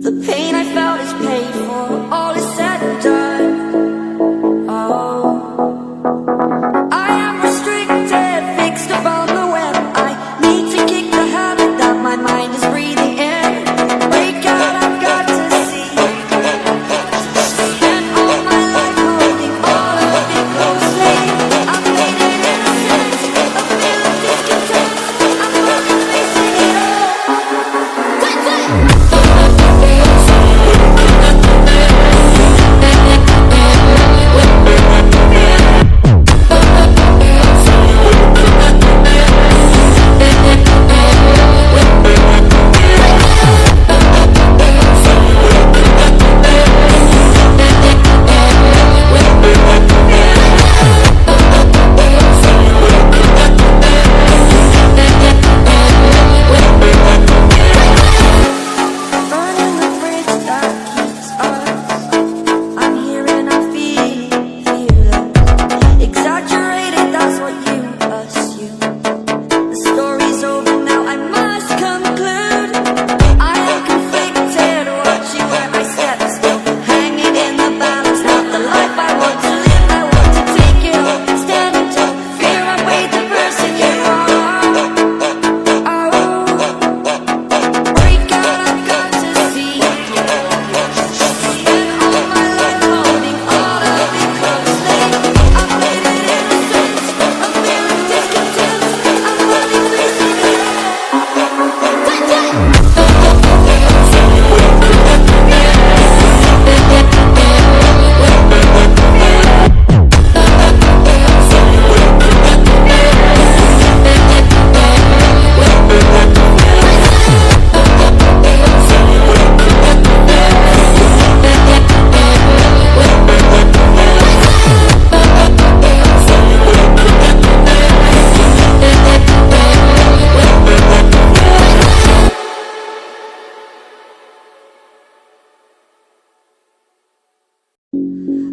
The pain I felt is paid for, all is said and done. Oh, I am restricted, fixed upon the web. I need to kick the habit that my mind is breathing in. Break out, I've got to see. Spent all my life holding all of it closely. I've made it innocent, a feel of discontent. I'm only facing it all.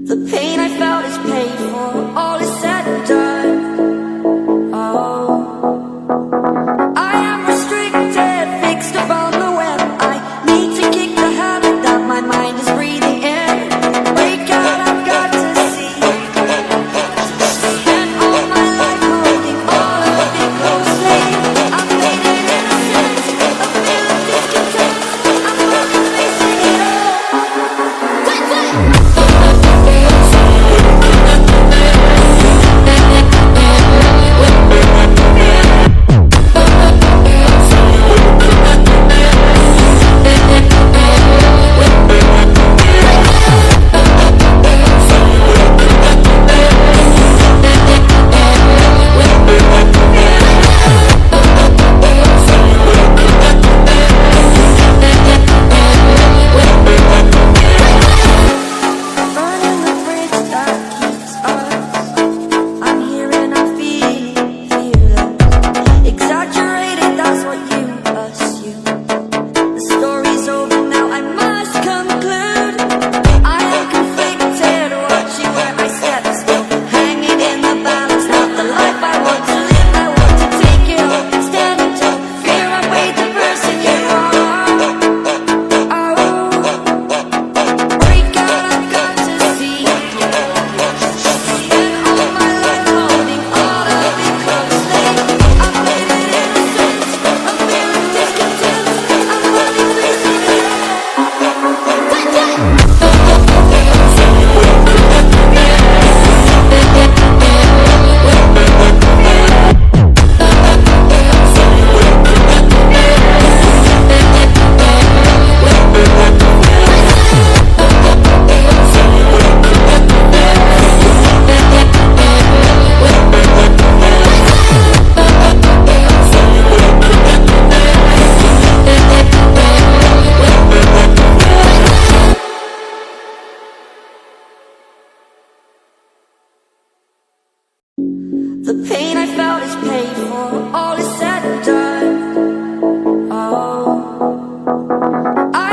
The pain I felt is paid for, all is said and done. Oh, I am restricted, fixed upon the web. I need to kick the habit that my mind is breathing in. Break out, I've got to see. Spent all my life holding all of it closely. I've made it innocent, a feel of discontent. I'm only facing it all. The pain I felt is paid for, all is said and done. Oh, I